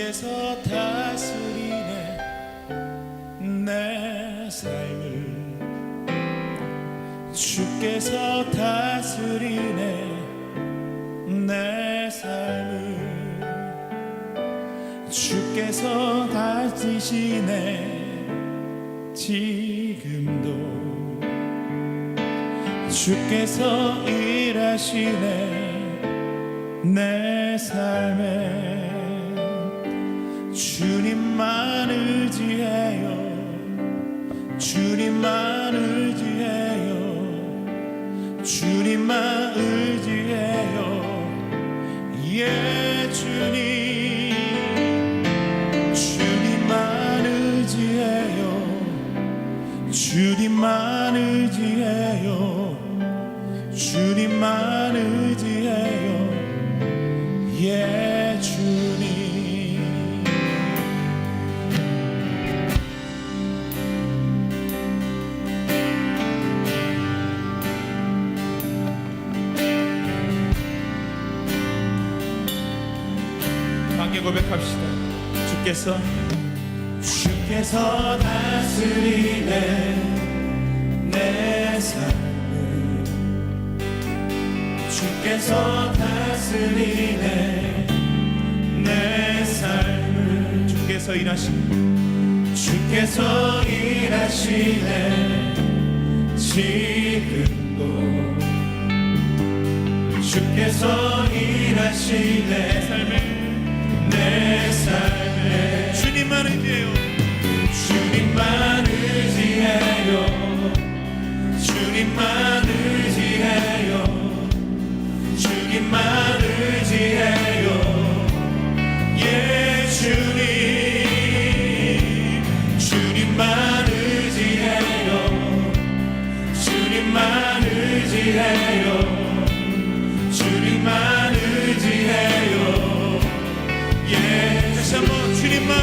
주께서 다스리네 내 삶을 주께서 다스리네 내 삶을 주께서 다스리시네 지금도 주께서 일하시네 내 삶에 주님만 의지해요 주님만 의지해요 주님만 의지해요 예 주님 주님만 의지해요 주님만 의지해요 주님만 의지해요 예 주님 함께 고백합시다. 주께서 다스리네 내 삶을 주께서 다스리네 내 삶을 주께서 일하시네 지금도 주께서 일하시네 내 삶에 주님만 의지해요 주님만 의지해요 주님만 의지해요 주님만 의지해요 예 주님 주님만 의지해요 주님만 의지해요 주님만 의지해요 예 다시 한번 주님만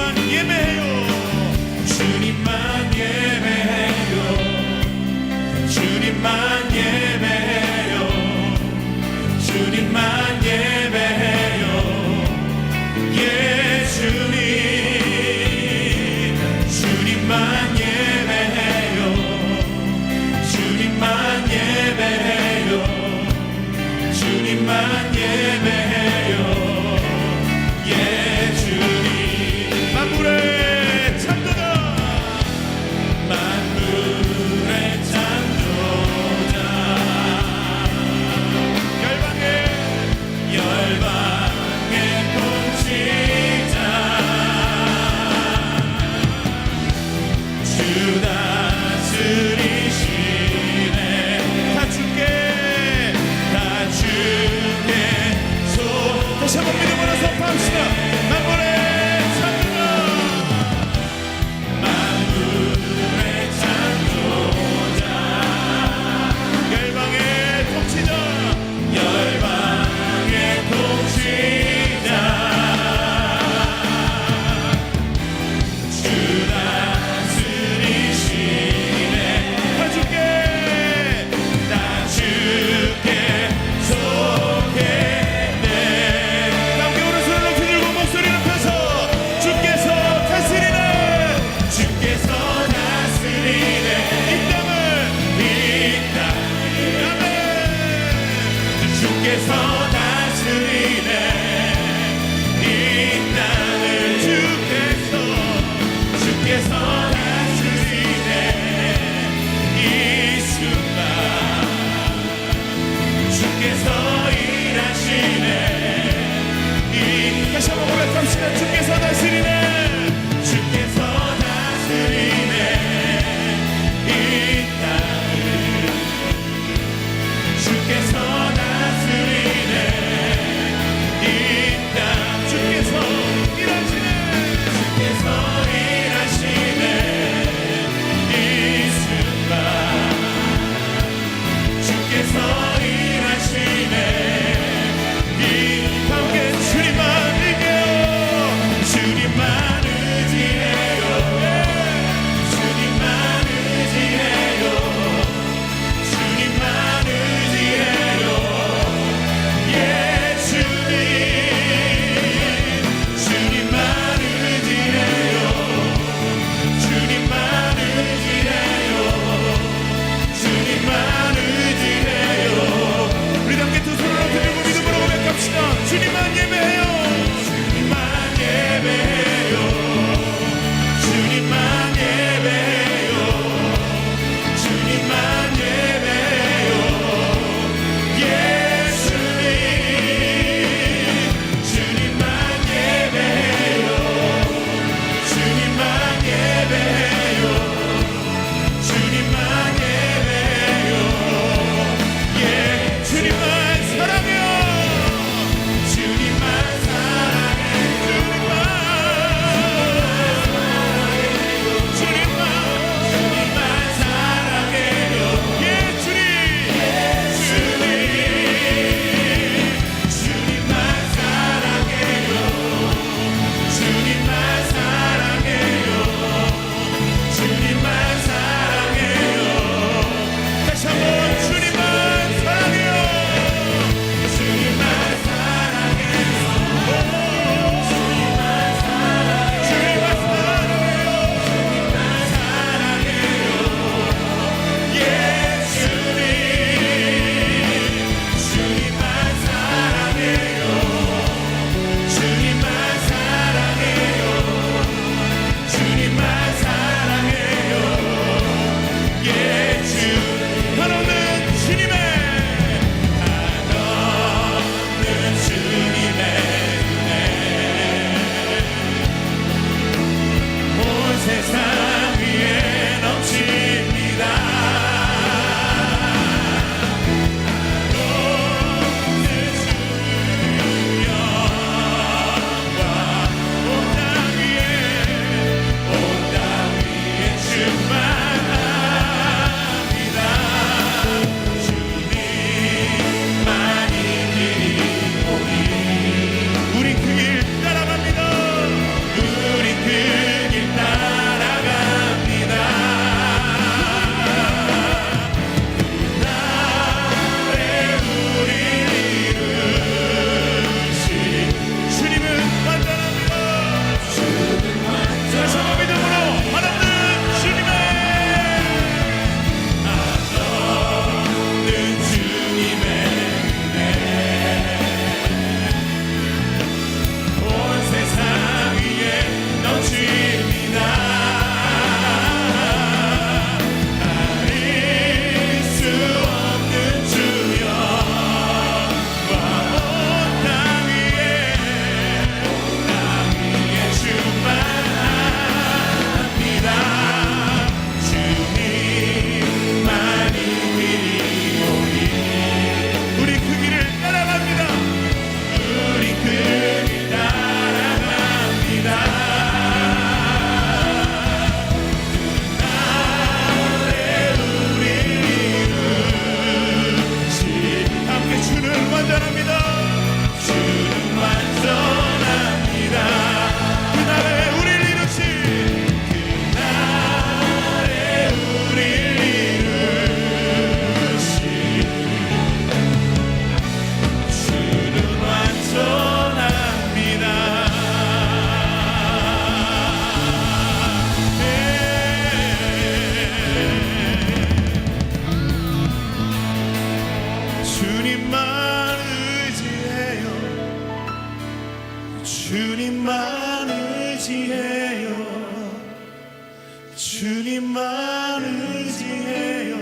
주님만 의지해요.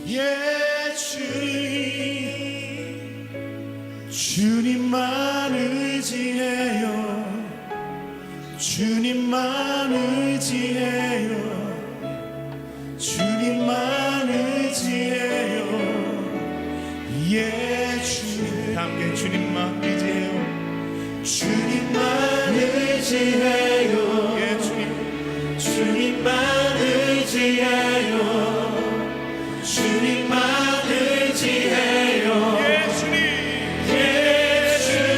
예, 주님만 의지해요. 주님만 의지해요. 주님만 의지해요. 예, 주님. 함께 주님만 의지해요. 주님만 의지해요. 예, 주님만 의지해요. 주님만 의지해요. 예, 주님. 예, 주님.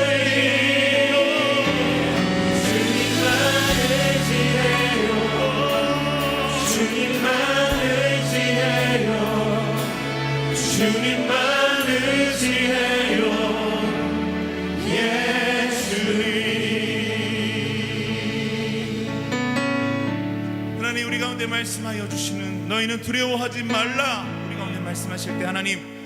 주님만 의지해요. 주님만 의지해요. 주님만 의지해요. 예, 주님. 하나님, 우리 가운데 말씀하여 주시는 너희는 두려워하지 말라, 우리 가운데 말씀하실 때 하나님,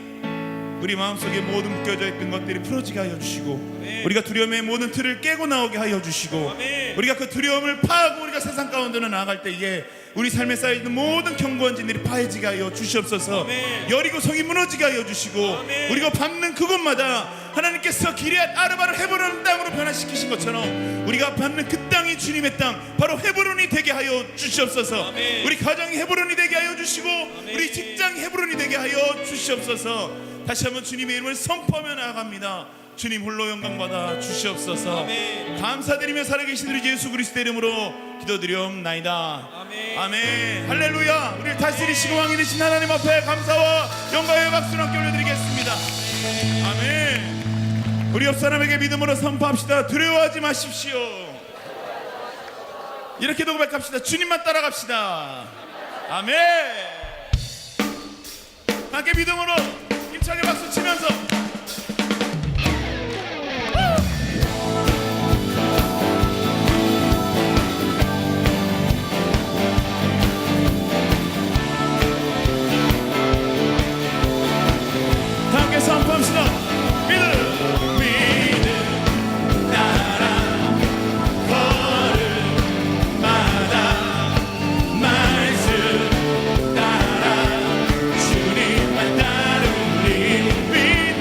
우리 마음속에 모든 묶여져 있던 것들이 풀어지게 하여 주시고, 아멘. 우리가 두려움의 모든 틀을 깨고 나오게 하여 주시고, 아멘. 우리가 그 두려움을 파하고 우리가 세상 가운데로 나아갈 때에 우리 삶에 쌓여있는 모든 견고한 진들이 파해지게 하여 주시옵소서. 아멘. 여리고 성이 무너지게 하여 주시고, 아멘. 우리가 밟는 그곳마다 하나님께서 기럇 아르바를 헤브론 땅으로 변화시키신 것처럼 우리가 밟는 그 땅이 주님의 땅, 바로 헤브론이 되게 하여 주시옵소서. 아멘. 우리 가정이 헤브론이 되게 하여 주시고, 아멘. 우리 직장이 헤브론이 되게 하여 주시옵소서. 다시 한번 주님의 이름을 선포하며 나아갑니다. 주님 홀로 영광 받아 주시옵소서. 아멘. 감사드리며 살아계신 우리 예수 그리스도의 이름으로 기도드리옵나이다. 아멘. 아멘. 할렐루야. 우리를 다스리시고 왕이 되신 하나님 앞에 감사와 영광의 박수를 함께 올려드리겠습니다. 아멘. 우리 옆 사람에게 믿음으로 선포합시다. 두려워하지 마십시오. 이렇게도 고백합시다. 주님만 따라갑시다. 아멘. 함께 믿음으로 힘차게 박수 치면서 다 함께 선포합시다. 믿음 따라 걸음마다 말씀 따라 주님만 따르리. 믿음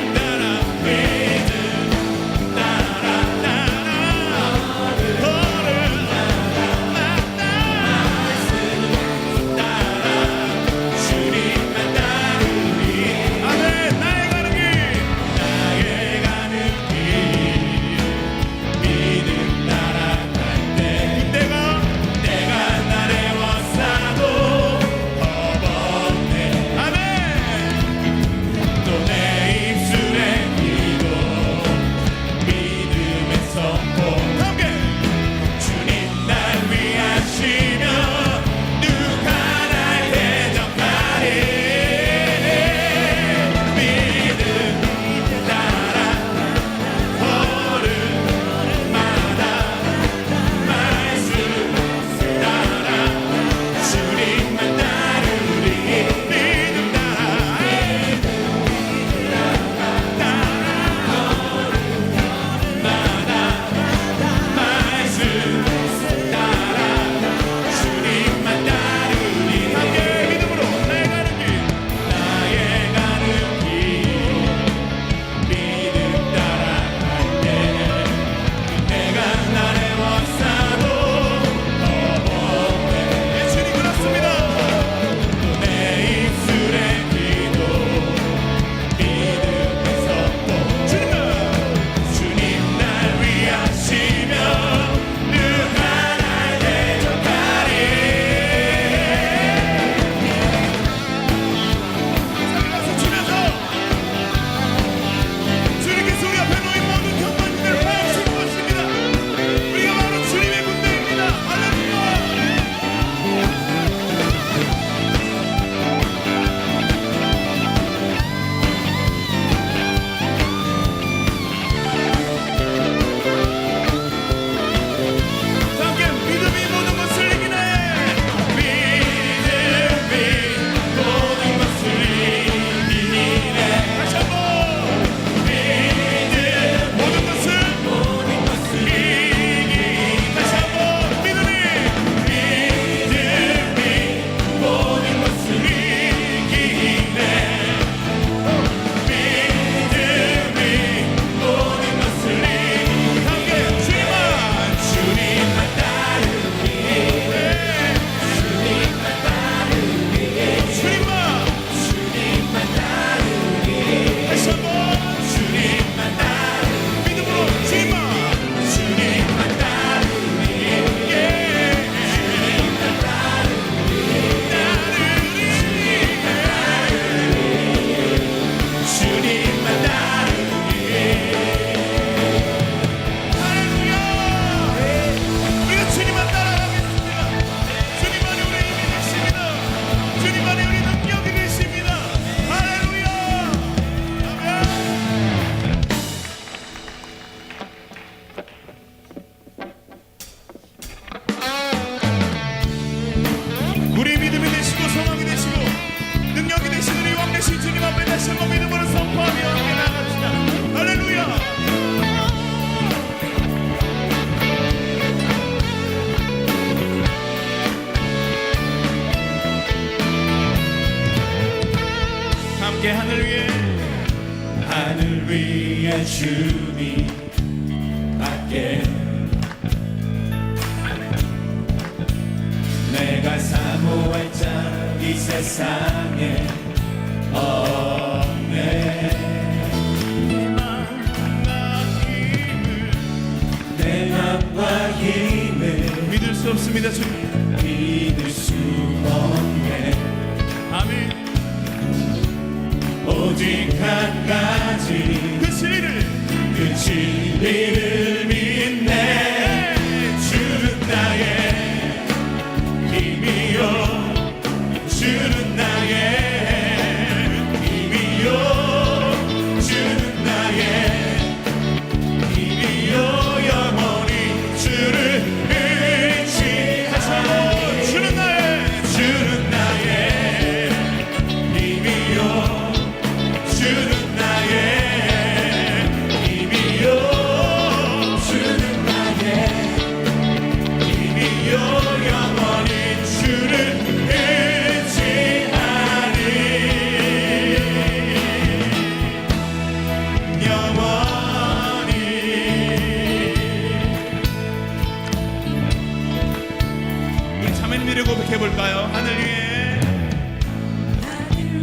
함께 하늘 위에 주님 밖에 내가 사모할 자 이 세상에 없네. 내 맘과 힘을 믿을 수 없습니다. 주님 믿을 수 없네. 아멘. 오직 한 가지 그 진리를 믿네. 주는 나의 힘이요 주는 나의 힘이요 주는 나의 힘이요 영원히 주를 의지하고 주는 나의 힘이요 주는 나의 힘이요 주는 나의 힘이요 영원히 주를 의지하리. 영원히 우리 자매님들이 고백해볼까요? 하늘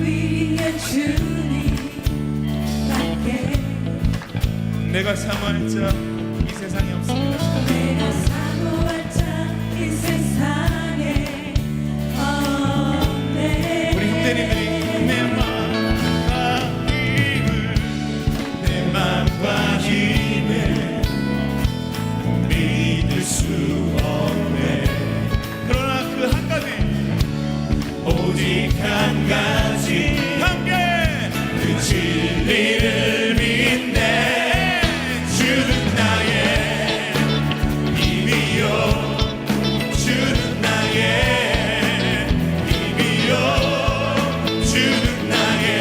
위에 주님 밖에 내가 사모할 자 이 세상에 없습니다. 내가 사모할 자 이 세상에 없네. 우리 형제님들이 내 맘과 힘을 믿을 수 없네. 그러나 그 한 가지 오직 한 가지 함께 그 진리를 믿네. 주는 나의 힘이요 주는 나의 힘이요 주는 나의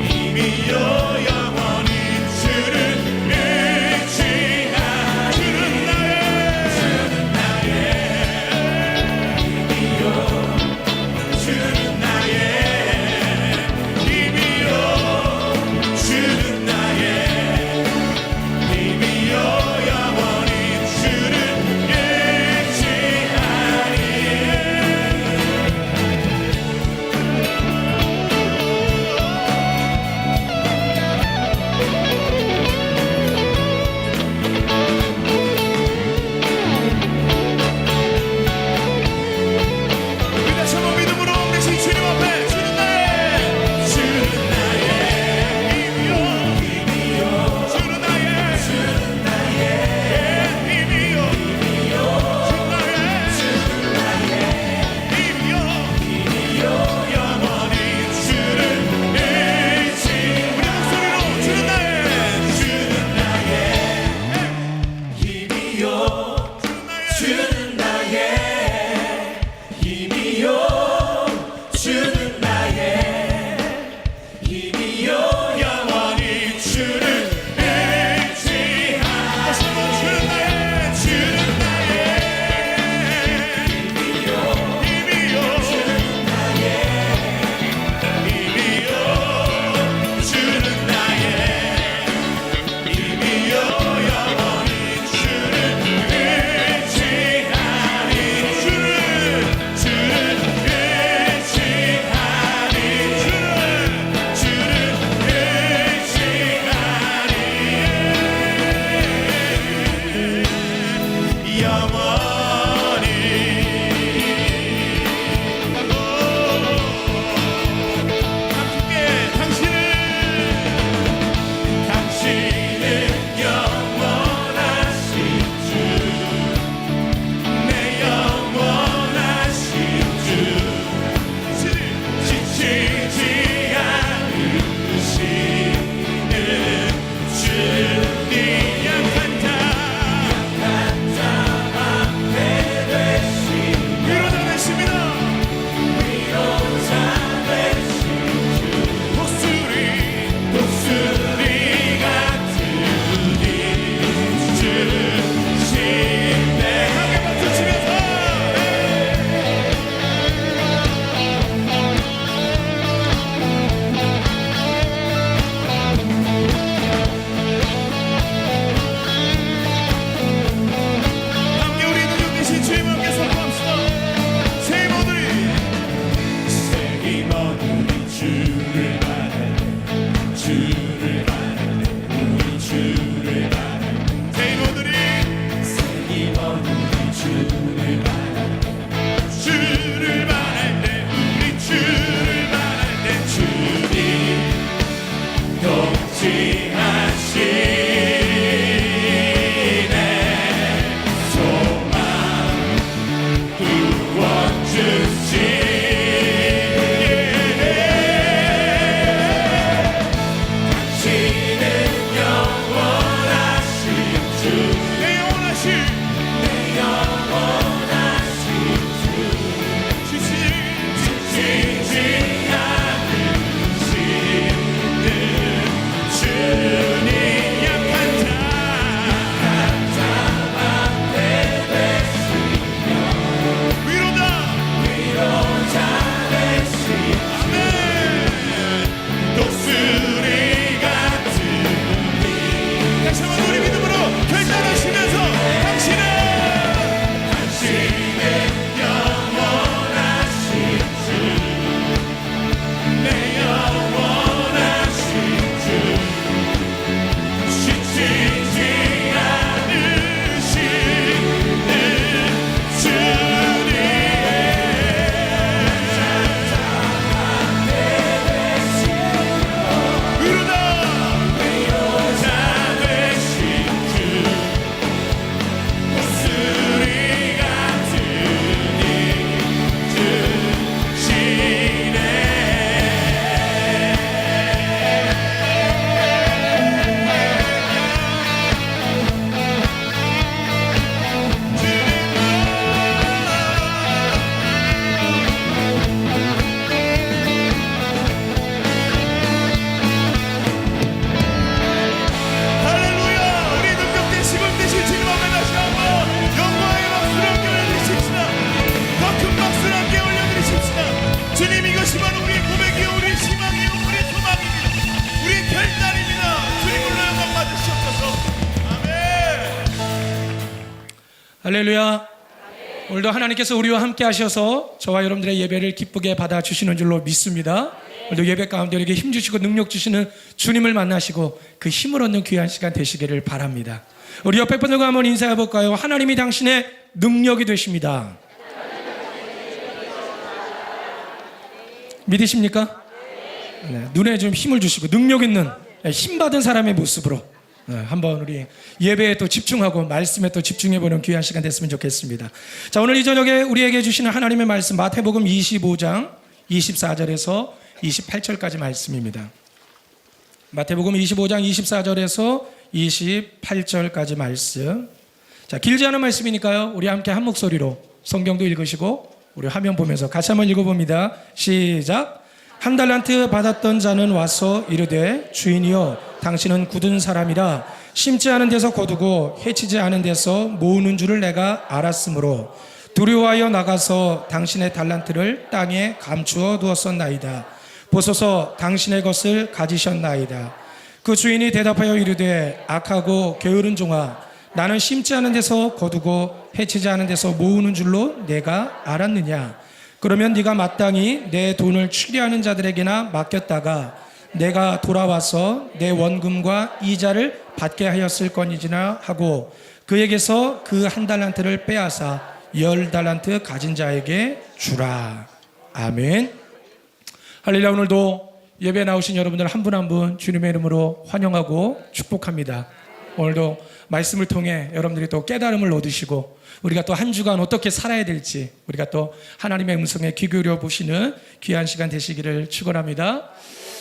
힘이요 영원히 주를 의지하리. 주는 나의 힘이요 주는 나의 힘이요 주는 나의 힘이요 영원히 주를 의지하리. 우리 다시 한번 믿음으로 우리 주님 앞에 주는 나의 주는 나의 힘이요 힘이요 주는 나의 주는 나의 힘이요 힘이요 주는 나의 힘이요 힘이요 영원히 주를 의지. 우리 목소리로 주는 나의 힘이요 주는 나의 힘이요 주는 나의 힘이요 영원히 주를 의지하리. 주는 나의 힘이요 힘이요 주는 나의 힘이요 주는 나의 힘이요 영원히 주를 의지하리. 할렐루야. 오늘도 하나님께서 우리와 함께 하셔서 저와 여러분들의 예배를 기쁘게 받아주시는 줄로 믿습니다. 오늘도 예배 가운데 우리에게 힘 주시고 능력 주시는 주님을 만나시고 그 힘을 얻는 귀한 시간 되시기를 바랍니다. 우리 옆에 분들과 한번 인사해 볼까요? 하나님이 당신의 능력이 되십니다. 믿으십니까? 네, 눈에 좀 힘을 주시고 능력 있는 힘 받은 사람의 모습으로 한번 우리 예배에 또 집중하고 말씀에 또 집중해보는 귀한 시간 됐으면 좋겠습니다. 자, 오늘 이 저녁에 우리에게 주시는 하나님의 말씀 마태복음 25장 24절에서 28절까지 말씀입니다. 마태복음 25장 24절에서 28절까지 말씀. 자, 길지 않은 말씀이니까요, 우리 함께 한 목소리로 성경도 읽으시고 우리 화면 보면서 같이 한번 읽어봅니다. 시작. 한 달란트 받았던 자는 와서 이르되 주인이여 당신은 굳은 사람이라 심지 않은 데서 거두고 해치지 않은 데서 모으는 줄을 내가 알았으므로 두려워하여 나가서 당신의 달란트를 땅에 감추어 두었었나이다. 보소서 당신의 것을 가지셨나이다. 그 주인이 대답하여 이르되 악하고 게으른 종아 나는 심지 않은 데서 거두고 해치지 않은 데서 모으는 줄로 내가 알았느냐. 그러면 네가 마땅히 내 돈을 추리하는 자들에게나 맡겼다가 내가 돌아와서 내 원금과 이자를 받게 하였을 거니지나 하고 그에게서 그 한 달란트를 빼앗아 10달란트 가진 자에게 주라. 아멘. 할렐루야. 오늘도 예배에 나오신 여러분들 한 분 한 분 주님의 이름으로 환영하고 축복합니다. 오늘도 말씀을 통해 여러분들이 또 깨달음을 얻으시고 우리가 또 한 주간 어떻게 살아야 될지 우리가 또 하나님의 음성에 귀 기울여 보시는 귀한 시간 되시기를 축원합니다.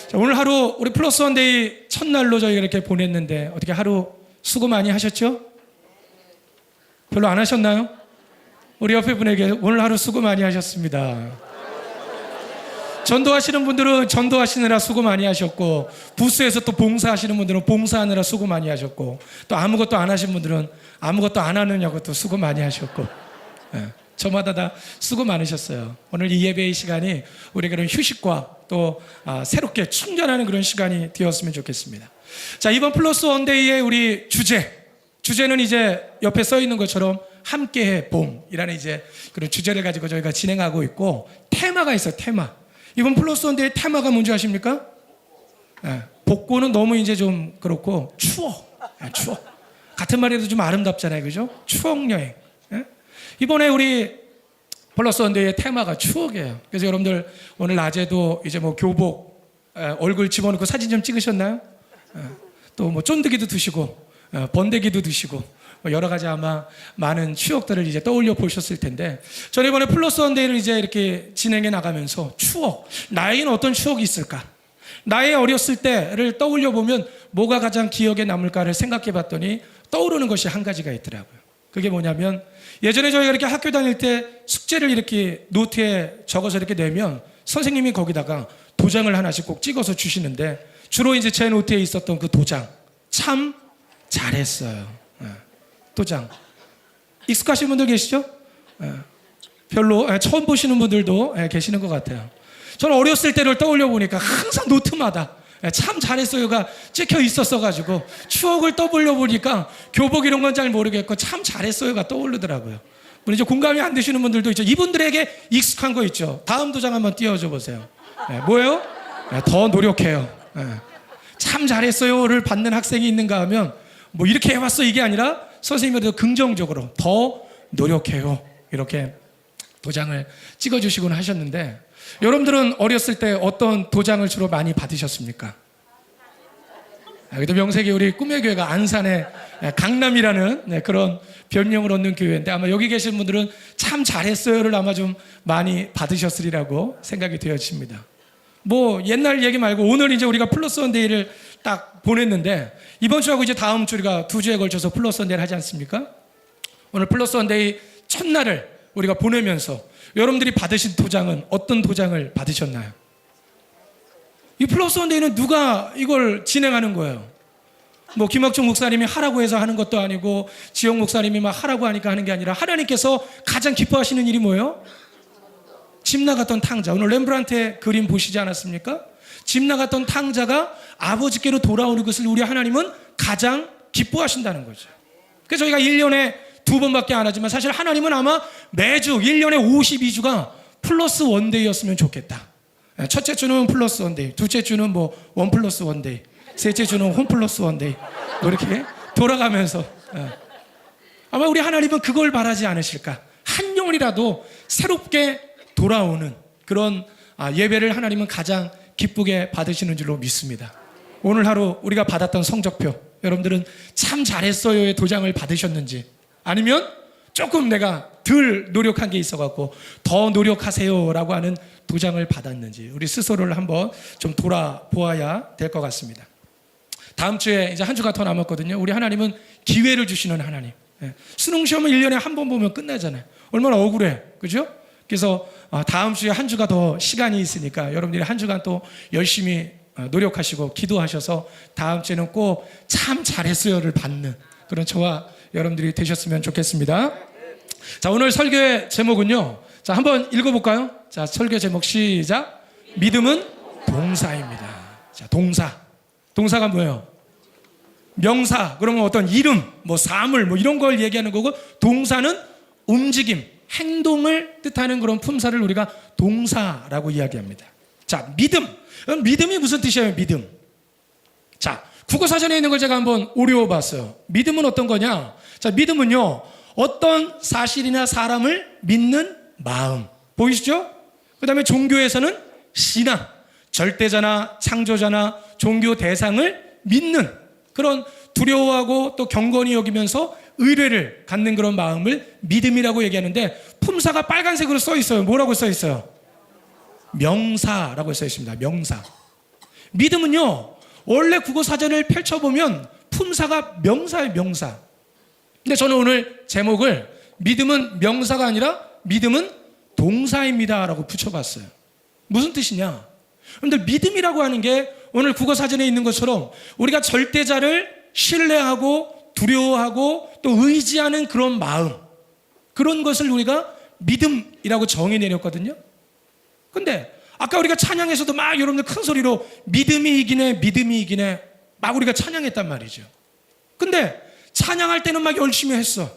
자, 오늘 하루 우리 플러스 원데이 첫날로 저희가 이렇게 보냈는데 어떻게 하루 수고 많이 하셨죠? 별로 안 하셨나요? 우리 옆에 분에게 오늘 하루 수고 많이 하셨습니다. 전도하시는 분들은 전도하시느라 수고 많이 하셨고 부스에서 또 봉사하시는 분들은 봉사하느라 수고 많이 하셨고 또 아무것도 안 하신 분들은 아무것도 안 하느냐고 또 수고 많이 하셨고 저마다 다 수고 많으셨어요. 오늘 이 예배의 시간이 우리에게 휴식과 또 새롭게 충전하는 그런 시간이 되었으면 좋겠습니다. 자, 이번 플러스 원데이의 우리 주제는 이제 옆에 써 있는 것처럼 함께해 봄이라는 이제 그런 주제를 가지고 저희가 진행하고 있고 테마가 있어요. 테마. 이번 플러스 원데이의 테마가 뭔지 아십니까? 복고는 너무 이제 좀 그렇고 추억. 같은 말해도 좀 아름답잖아요. 그죠? 추억 여행. 이번에 우리 플러스 원데이의 테마가 추억이에요. 그래서 여러분들 오늘 낮에도 이제 뭐 교복 얼굴 집어넣고 사진 좀 찍으셨나요? 또 뭐 쫀득이도 드시고 번데기도 드시고 여러 가지 아마 많은 추억들을 이제 떠올려 보셨을 텐데 저는 이번에 플러스 원데이를 이제 이렇게 진행해 나가면서 추억, 나에게는 어떤 추억이 있을까? 나의 어렸을 때를 떠올려 보면 뭐가 가장 기억에 남을까를 생각해 봤더니 떠오르는 것이 한 가지가 있더라고요. 그게 뭐냐면 예전에 저희가 이렇게 학교 다닐 때 숙제를 이렇게 노트에 적어서 이렇게 내면 선생님이 거기다가 도장을 하나씩 꼭 찍어서 주시는데 주로 이제 제 노트에 있었던 그 도장 참 잘했어요. 도장 익숙하신 분들 계시죠? 별로 처음 보시는 분들도 계시는 것 같아요. 저는 어렸을 때를 떠올려 보니까 항상 노트마다 참 잘했어요가 찍혀 있었어 가지고 추억을 떠올려 보니까 교복 이런 건 잘 모르겠고 참 잘했어요가 떠오르더라고요. 물론 이제 공감이 안 되시는 분들도 있죠. 이분들에게 익숙한 거 있죠. 다음 도장 한번 띄워줘 보세요. 뭐예요? 더 노력해요. 참 잘했어요를 받는 학생이 있는가 하면 뭐 이렇게 해왔어 이게 아니라 선생님들도 긍정적으로 더 노력해요 이렇게 도장을 찍어주시곤 하셨는데 여러분들은 어렸을 때 어떤 도장을 주로 많이 받으셨습니까? 그래도 명색이 우리 꿈의 교회가 안산의 강남이라는 그런 별명을 얻는 교회인데 아마 여기 계신 분들은 참 잘했어요를 아마 좀 많이 받으셨으리라고 생각이 되어집니다. 뭐 옛날 얘기 말고 오늘 이제 우리가 플러스 원데이를 딱 보냈는데 이번 주하고 이제 다음 주 우리가 2주에 걸쳐서 플러스 원데이를 하지 않습니까? 오늘 플러스 원데이 첫날을 우리가 보내면서 여러분들이 받으신 도장은 어떤 도장을 받으셨나요? 이 플러스 원데이는 누가 이걸 진행하는 거예요? 뭐 김학종 목사님이 하라고 해서 하는 것도 아니고 지영 목사님이 막 하라고 하니까 하는 게 아니라 하나님께서 가장 기뻐하시는 일이 뭐예요? 집 나갔던 탕자. 오늘 렘브란트의 그림 보시지 않았습니까? 집 나갔던 탕자가 아버지께로 돌아오는 것을 우리 하나님은 가장 기뻐하신다는 거죠. 그래서 저희가 1년에 두 번밖에 안 하지만 사실 하나님은 아마 매주 1년에 52주가 플러스 원데이였으면 좋겠다. 첫째 주는 플러스 원데이, 둘째 주는 뭐 원 플러스 원데이, 셋째 주는 홈 플러스 원데이, 뭐 이렇게 돌아가면서 아마 우리 하나님은 그걸 바라지 않으실까? 한 영혼이라도 새롭게 돌아오는 그런 예배를 하나님은 가장 기쁘게 받으시는 줄로 믿습니다. 오늘 하루 우리가 받았던 성적표, 여러분들은 참 잘했어요의 도장을 받으셨는지, 아니면 조금 내가 덜 노력한 게 있어갖고 더 노력하세요라고 하는 도장을 받았는지 우리 스스로를 한번 좀 돌아보아야 될 것 같습니다. 다음 주에 이제 한 주가 더 남았거든요. 우리 하나님은 기회를 주시는 하나님. 수능 시험은 1년에 한 번 보면 끝나잖아요. 얼마나 억울해, 그죠? 그래서 다음 주에 한 주가 더 시간이 있으니까 여러분들이 한 주간 또 열심히 노력하시고 기도하셔서 다음 주에는 꼭 참 잘했어요를 받는 그런 저와 여러분들이 되셨으면 좋겠습니다. 자, 오늘 설교의 제목은요, 자, 한번 읽어볼까요? 자, 설교 제목 시작. 믿음은 동사입니다. 자, 동사가 뭐예요? 명사, 그러면 어떤 이름, 뭐 사물, 뭐 이런 걸 얘기하는 거고, 동사는 움직임, 행동을 뜻하는 그런 품사를 우리가 동사라고 이야기합니다. 자, 믿음이 무슨 뜻이에요? 믿음. 자, 국어사전에 있는 걸 제가 한번 오려봤어요. 믿음은 어떤 거냐? 자, 믿음은요, 어떤 사실이나 사람을 믿는 마음. 보이시죠? 그 다음에 종교에서는 신앙, 절대자나 창조자나 종교 대상을 믿는 그런 두려워하고 또 경건히 여기면서 의뢰를 갖는 그런 마음을 믿음이라고 얘기하는데, 품사가 빨간색으로 써 있어요. 뭐라고 써 있어요? 명사라고 써 있습니다. 명사. 믿음은요, 원래 국어사전을 펼쳐보면 품사가 명사예요. 명사. 근데 저는 오늘 제목을 믿음은 명사가 아니라 믿음은 동사입니다 라고 붙여봤어요. 무슨 뜻이냐? 여러분들, 믿음이라고 하는 게 오늘 국어사전에 있는 것처럼 우리가 절대자를 신뢰하고 두려워하고 또 의지하는 그런 마음, 그런 것을 우리가 믿음이라고 정의 내렸거든요. 근데 아까 우리가 찬양에서도 막 여러분들 큰 소리로 믿음이 이기네 막 우리가 찬양했단 말이죠. 근데 찬양할 때는 막 열심히 했어.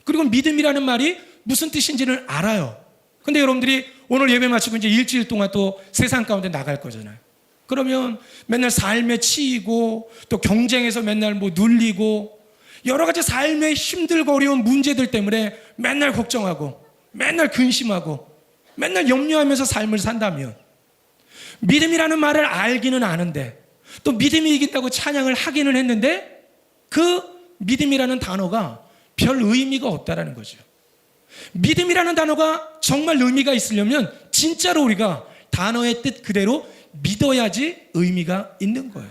그리고 믿음이라는 말이 무슨 뜻인지는 알아요. 근데 여러분들이 오늘 예배 마치고 이제 일주일 동안 또 세상 가운데 나갈 거잖아요. 그러면 맨날 삶에 치이고 또 경쟁에서 맨날 뭐 눌리고 여러 가지 삶의 힘들고 어려운 문제들 때문에 맨날 걱정하고 맨날 근심하고 맨날 염려하면서 삶을 산다면, 믿음이라는 말을 알기는 아는데 또 믿음이 이긴다고 찬양을 하기는 했는데 그 믿음이라는 단어가 별 의미가 없다라는 거죠. 믿음이라는 단어가 정말 의미가 있으려면 진짜로 우리가 단어의 뜻 그대로 믿어야지 의미가 있는 거예요.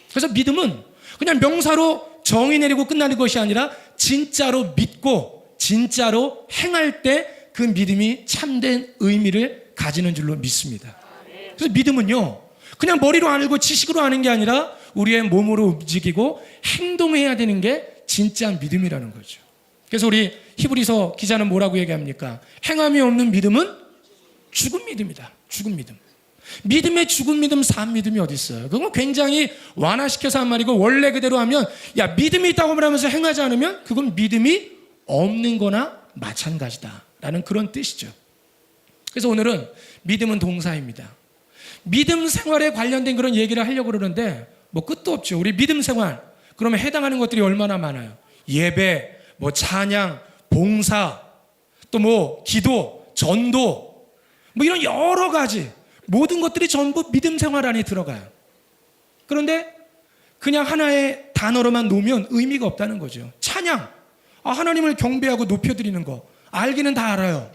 그래서 믿음은 그냥 명사로 정의 내리고 끝나는 것이 아니라 진짜로 믿고 진짜로 행할 때 그 믿음이 참된 의미를 가지는 줄로 믿습니다. 그래서 믿음은요, 그냥 머리로 알고 지식으로 아는 게 아니라 우리의 몸으로 움직이고 행동해야 되는 게 진짜 믿음이라는 거죠. 그래서 우리 히브리서 기자는 뭐라고 얘기합니까? 행함이 없는 믿음은 죽은 믿음이다. 죽은 믿음. 믿음의 죽은 믿음, 산 믿음이 어디 있어요? 그건 굉장히 완화시켜서 한 말이고, 원래 그대로 하면 야, 믿음이 있다고 말하면서 행하지 않으면 그건 믿음이 없는 거나 마찬가지다 라는 그런 뜻이죠. 그래서 오늘은 믿음은 동사입니다. 믿음 생활에 관련된 그런 얘기를 하려고 그러는데 뭐 끝도 없죠. 우리 믿음 생활, 그러면 해당하는 것들이 얼마나 많아요. 예배, 뭐 찬양, 봉사, 또 뭐 기도, 전도, 뭐 이런 여러 가지 모든 것들이 전부 믿음 생활 안에 들어가요. 그런데 그냥 하나의 단어로만 놓으면 의미가 없다는 거죠. 찬양, 하나님을 경배하고 높여드리는 거 알기는 다 알아요.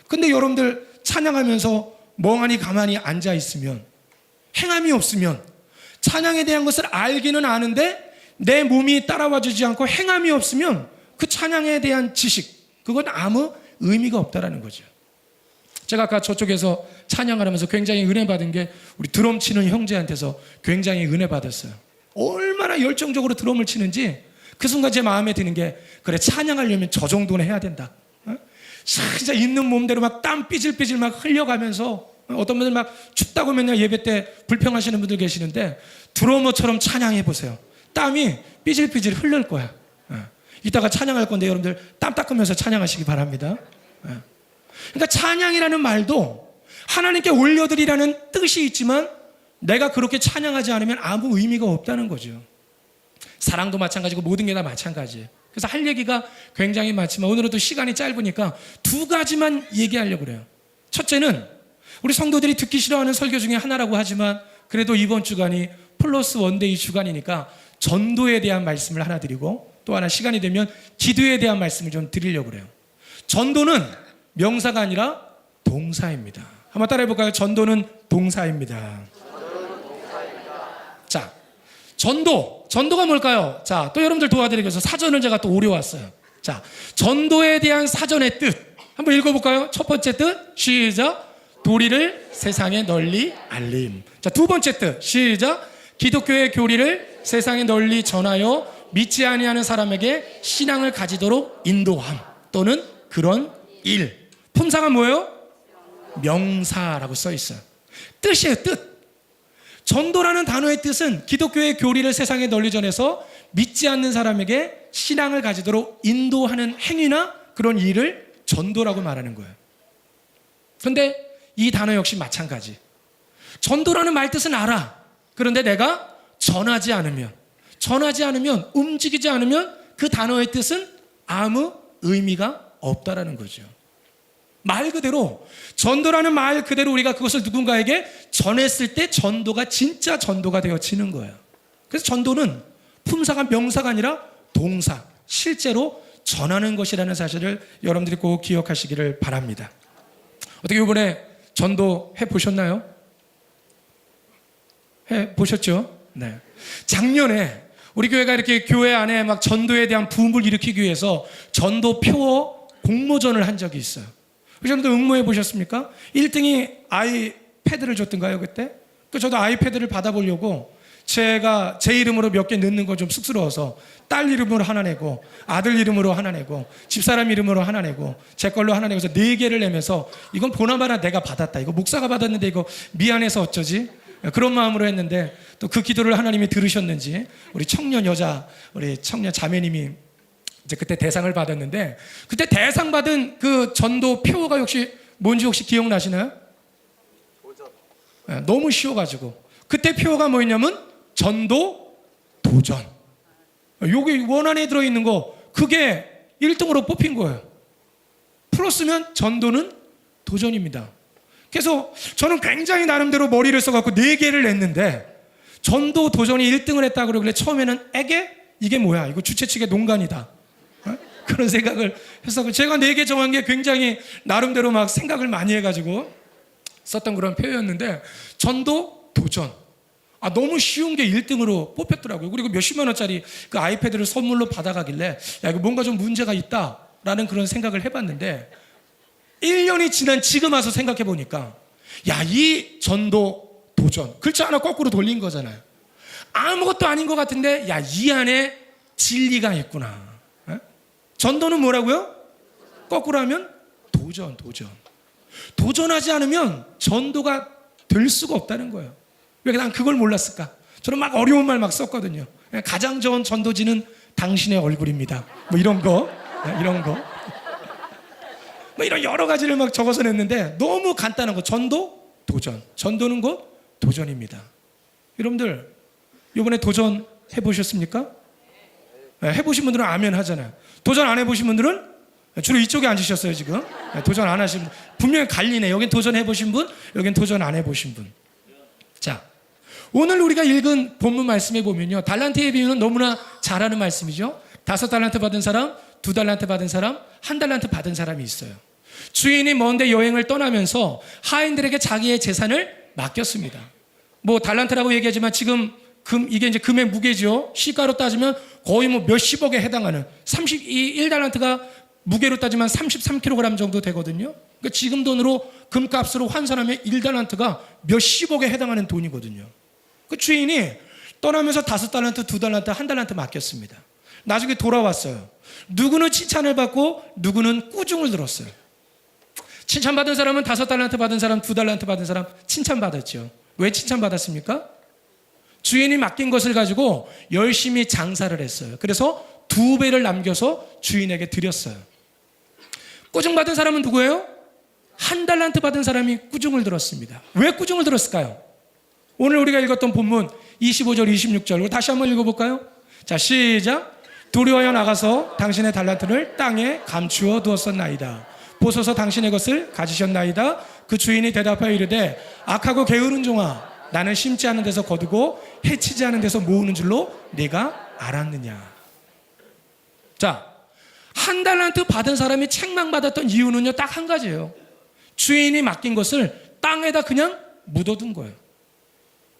근데 여러분들 찬양하면서 멍하니 가만히 앉아 있으면, 행함이 없으면, 찬양에 대한 것을 알기는 아는데 내 몸이 따라와 주지 않고 행함이 없으면 그 찬양에 대한 지식, 그건 아무 의미가 없다라는 거죠. 제가 아까 저쪽에서 찬양을 하면서 굉장히 은혜 받은 게 우리 드럼 치는 형제한테서 굉장히 은혜 받았어요. 얼마나 열정적으로 드럼을 치는지 그 순간 제 마음에 드는 게, 그래, 찬양하려면 저 정도는 해야 된다. 진짜 있는 몸대로 막 땀 삐질삐질 막 흘려가면서, 어떤 분들 막 춥다고 맨날 예배 때 불평하시는 분들 계시는데 드러머처럼 찬양해 보세요. 땀이 삐질삐질 흐를 거야. 이따가 찬양할 건데 여러분들 땀 닦으면서 찬양하시기 바랍니다. 예. 그러니까 찬양이라는 말도 하나님께 올려드리라는 뜻이 있지만 내가 그렇게 찬양하지 않으면 아무 의미가 없다는 거죠. 사랑도 마찬가지고 모든 게 다 마찬가지예요. 그래서 할 얘기가 굉장히 많지만 오늘은 또 시간이 짧으니까 두 가지만 얘기하려고 그래요. 첫째는 우리 성도들이 듣기 싫어하는 설교 중에 하나라고 하지만 그래도 이번 주간이 플러스 원데이 주간이니까 전도에 대한 말씀을 하나 드리고 또 하나 시간이 되면 기도에 대한 말씀을 좀 드리려고 그래요. 전도는 명사가 아니라 동사입니다. 한번 따라해 볼까요? 전도는 동사입니다. 자, 전도가 뭘까요? 자, 또 여러분들 도와드리기 위해서 사전을 제가 또 오려왔어요. 자, 전도에 대한 사전의 뜻 한번 읽어볼까요? 첫 번째 뜻 시작. 도리를 세상에 널리 알림. 자, 두 번째 뜻 시작. 기독교의 교리를 세상에 널리 전하여 믿지 아니하는 사람에게 신앙을 가지도록 인도함 또는 그런 일. 품사가 뭐예요? 명사라고 써 있어요. 뜻이에요, 뜻. 전도라는 단어의 뜻은 기독교의 교리를 세상에 널리 전해서 믿지 않는 사람에게 신앙을 가지도록 인도하는 행위나 그런 일을 전도라고 말하는 거예요. 그런데 이 단어 역시 마찬가지. 전도라는 말 뜻은 알아. 그런데 내가 전하지 않으면 움직이지 않으면 그 단어의 뜻은 아무 의미가 없다라는 거죠. 말 그대로 전도라는 말 그대로 우리가 그것을 누군가에게 전했을 때 전도가 진짜 전도가 되어지는 거예요. 그래서 전도는 품사가 명사가 아니라 동사, 실제로 전하는 것이라는 사실을 여러분들이 꼭 기억하시기를 바랍니다. 어떻게 이번에 전도 해보셨나요? 해보셨죠? 네. 작년에 우리 교회가 이렇게 교회 안에 막 전도에 대한 붐을 일으키기 위해서 전도 표어 공모전을 한 적이 있어요. 여러분들 응모해 보셨습니까? 1등이 아이패드를 줬던가요 그때? 저도 아이패드를 받아보려고 제가 제 이름으로 몇 개 넣는 거 좀 쑥스러워서 딸 이름으로 하나 내고 아들 이름으로 하나 내고 집사람 이름으로 하나 내고 제 걸로 하나 내고서 4개를 내면서 이건 보나마나 내가 받았다. 이거 목사가 받았는데 이거 미안해서 어쩌지? 그런 마음으로 했는데 또 그 기도를 하나님이 들으셨는지 우리 청년 자매님이 이제 그때 대상을 받았는데 그때 대상 받은 그 전도 표어가 뭔지 혹시 기억나시나요? 네, 너무 쉬워가지고 그때 표어가 뭐였냐면 전도 도전. 여기 원안에 들어있는 거 그게 1등으로 뽑힌 거예요. 플러스면 전도는 도전입니다. 그래서 저는 굉장히 나름대로 머리를 써갖고 4개를 냈는데 전도 도전이 1등을 했다 그러길래 처음에는 이게 뭐야? 이거 주최 측의 농간이다. 그런 생각을 했었고 제가 4개 정한 게 굉장히 나름대로 막 생각을 많이 해가지고 썼던 그런 표현이었는데 전도 도전. 너무 쉬운 게 1등으로 뽑혔더라고요. 그리고 몇십만 원짜리 그 아이패드를 선물로 받아가길래 이거 뭔가 좀 문제가 있다라는 그런 생각을 해봤는데 1년이 지난 지금 와서 생각해 보니까 이 전도 도전 글자 하나 거꾸로 돌린 거잖아요. 아무것도 아닌 것 같은데 이 안에 진리가 있구나. 전도는 뭐라고요? 거꾸로 하면 도전. 도전하지 않으면 전도가 될 수가 없다는 거예요. 왜 난 그걸 몰랐을까? 저는 막 어려운 말 막 썼거든요. 가장 좋은 전도지는 당신의 얼굴입니다. 뭐 이런 거. 뭐 이런 여러 가지를 막 적어서 냈는데 너무 간단한 거. 전도, 도전. 전도는 곧 도전입니다. 여러분들 이번에 도전 해보셨습니까? 해보신 분들은 아멘 하잖아요. 도전 안 해보신 분들은 주로 이쪽에 앉으셨어요 지금. 도전 안 하신 분 분명히 갈리네. 여긴 도전 해보신 분, 여긴 도전 안 해보신 분. 자, 오늘 우리가 읽은 본문 말씀에 보면요, 달란트의 비유는 너무나 잘 아는 말씀이죠. 5달란트 받은 사람, 2달란트 받은 사람, 1달란트 받은 사람이 있어요. 주인이 먼데 여행을 떠나면서 하인들에게 자기의 재산을 맡겼습니다. 뭐 달란트라고 얘기하지만 지금 이게 이제 금의 무게죠. 시가로 따지면 거의 뭐 몇십억에 해당하는 1달란트가 무게로 따지면 33kg 정도 되거든요. 그러니까 지금 돈으로 금값으로 환산하면 1달란트가 몇십억에 해당하는 돈이거든요. 그 주인이 떠나면서 5달란트, 2달란트, 1달란트 맡겼습니다. 나중에 돌아왔어요. 누구는 칭찬을 받고 누구는 꾸중을 들었어요. 칭찬받은 사람은 5달란트 받은 사람, 2달란트 받은 사람 칭찬받았죠. 왜 칭찬받았습니까? 주인이 맡긴 것을 가지고 열심히 장사를 했어요. 그래서 2배를 남겨서 주인에게 드렸어요. 꾸중 받은 사람은 누구예요? 1달란트 받은 사람이 꾸중을 들었습니다. 왜 꾸중을 들었을까요? 오늘 우리가 읽었던 본문 25절 26절 다시 한번 읽어볼까요? 자, 시작. 두려워하여 나가서 당신의 달란트를 땅에 감추어 두었었나이다. 보소서 당신의 것을 가지셨나이다. 그 주인이 대답하여 이르되 악하고 게으른 종아, 나는 심지 않은 데서 거두고 해치지 않은 데서 모으는 줄로 네가 알았느냐. 자, 1달란트 받은 사람이 책망받았던 이유는요, 딱 한 가지예요. 주인이 맡긴 것을 땅에다 그냥 묻어둔 거예요.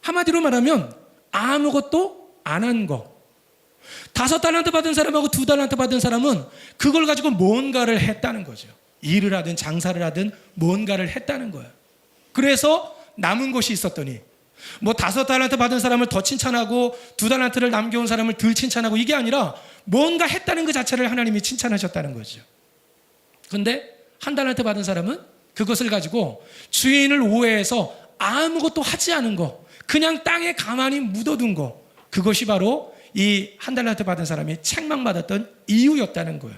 한마디로 말하면 아무것도 안 한 거. 5달란트 받은 사람하고 2달란트 받은 사람은 그걸 가지고 뭔가를 했다는 거죠. 일을 하든 장사를 하든 뭔가를 했다는 거예요. 그래서 남은 것이 있었더니 5달란트 받은 사람을 더 칭찬하고 2달란트를 남겨온 사람을 덜 칭찬하고 이게 아니라 뭔가 했다는 그 자체를 하나님이 칭찬하셨다는 거죠. 그런데 1달란트 받은 사람은 그것을 가지고 주인을 오해해서 아무것도 하지 않은 거, 그냥 땅에 가만히 묻어둔 거, 그것이 바로 이 1달란트 받은 사람이 책망받았던 이유였다는 거예요.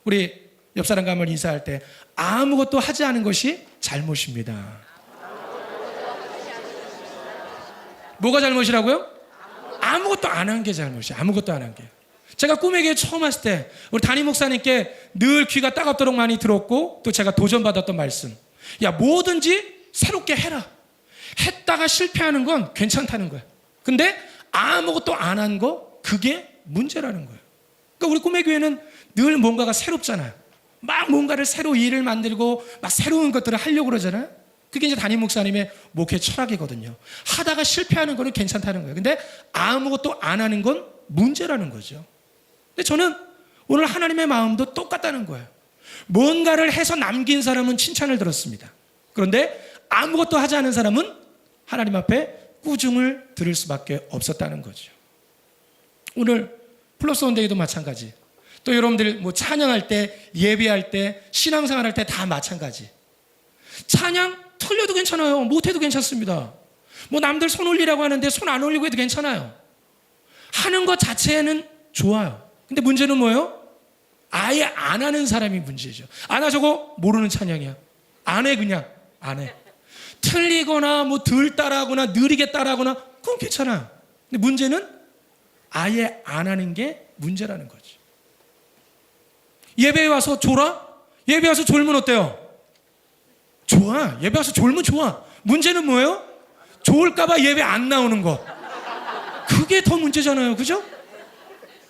우리 옆 사람과 한번 인사할 때 아무것도 하지 않은 것이 잘못입니다. 뭐가 잘못이라고요? 아무것도 안 한 게 잘못이에요. 아무것도 안 한 게. 제가 꿈의 교회 처음 왔을 때 우리 담임 목사님께 늘 귀가 따갑도록 많이 들었고 또 제가 도전받았던 말씀, 야, 뭐든지 새롭게 해라. 했다가 실패하는 건 괜찮다는 거예요. 근데 아무것도 안 한 거, 그게 문제라는 거예요. 그러니까 우리 꿈의 교회는 늘 뭔가가 새롭잖아요. 막 뭔가를 새로 일을 만들고 막 새로운 것들을 하려고 그러잖아요. 그게 이제 담임 목사님의 목회 철학이거든요. 하다가 실패하는 거는 괜찮다는 거예요. 근데 아무것도 안 하는 건 문제라는 거죠. 근데 저는 오늘 하나님의 마음도 똑같다는 거예요. 뭔가를 해서 남긴 사람은 칭찬을 들었습니다. 그런데 아무것도 하지 않은 사람은 하나님 앞에 꾸중을 들을 수밖에 없었다는 거죠. 오늘 플러스 원데이도 마찬가지. 또 여러분들 뭐 찬양할 때, 예배할 때, 신앙생활 할 때 다 마찬가지. 찬양 틀려도 괜찮아요. 못해도 괜찮습니다. 뭐 남들 손 올리라고 하는데 손 안 올리고 해도 괜찮아요. 하는 것 자체는 좋아요. 근데 문제는 뭐예요? 아예 안 하는 사람이 문제죠. 안 하자고 모르는 찬양이야. 안 해, 그냥 안 해. 틀리거나 뭐 덜 따라하거나 느리게 따라하거나 그건 괜찮아요. 근데 문제는 아예 안 하는 게 문제라는 거죠. 예배에 와서 졸아? 예배 와서 졸면 어때요? 좋아. 예배 와서 졸면 좋아. 문제는 뭐예요? 좋을까봐 예배 안 나오는 거. 그게 더 문제잖아요. 그죠?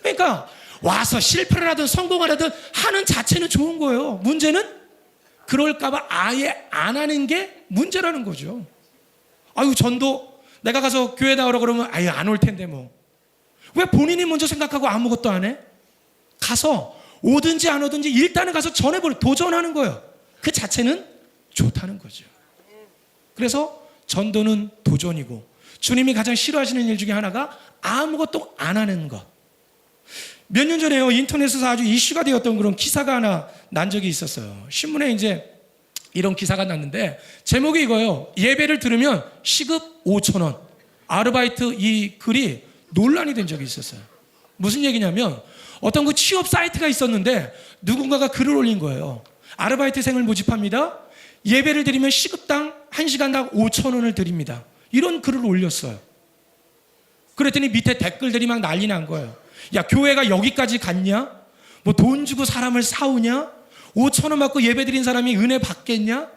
그러니까 와서 실패를 하든 성공을 하든 하는 자체는 좋은 거예요. 문제는 그럴까봐 아예 안 하는 게 문제라는 거죠. 아유, 전도 내가 가서 교회 나오라 그러면 아유, 안 올 텐데 뭐. 왜 본인이 먼저 생각하고 아무것도 안 해? 가서 오든지 안 오든지 일단은 가서 전해버려. 도전하는 거예요. 그 자체는 좋다는 거죠. 그래서 전도는 도전이고 주님이 가장 싫어하시는 일 중에 하나가 아무것도 안 하는 것. 몇 년 전에요, 인터넷에서 아주 이슈가 되었던 그런 기사가 하나 난 적이 있었어요. 신문에 이제 이런 기사가 났는데 제목이 이거예요. 예배를 들으면 시급 5,000원. 아르바이트 이 글이 논란이 된 적이 있었어요. 무슨 얘기냐면 어떤 그 취업 사이트가 있었는데 누군가가 글을 올린 거예요. 아르바이트생을 모집합니다. 예배를 드리면 시급당 1시간당 5,000원을 드립니다. 이런 글을 올렸어요. 그랬더니 밑에 댓글들이 막 난리 난 거예요. 야, 교회가 여기까지 갔냐? 뭐 돈 주고 사람을 사오냐? 5,000원 받고 예배 드린 사람이 은혜 받겠냐?